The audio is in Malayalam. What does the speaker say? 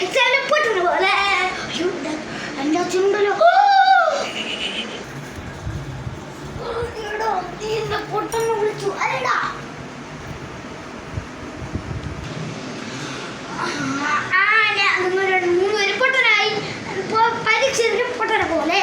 എക്സാമിന് പൊട്ടുന്ന പോലെ. എൻ്റെ അച്ഛനുണ്ടല്ലോ പൊട്ടെന്ന് വിളിച്ചു അല്ലടാ. മൂന്നുപേര് പൊട്ടനായി. പരീക്ഷയിൽ പൊട്ടനെ പോലെ.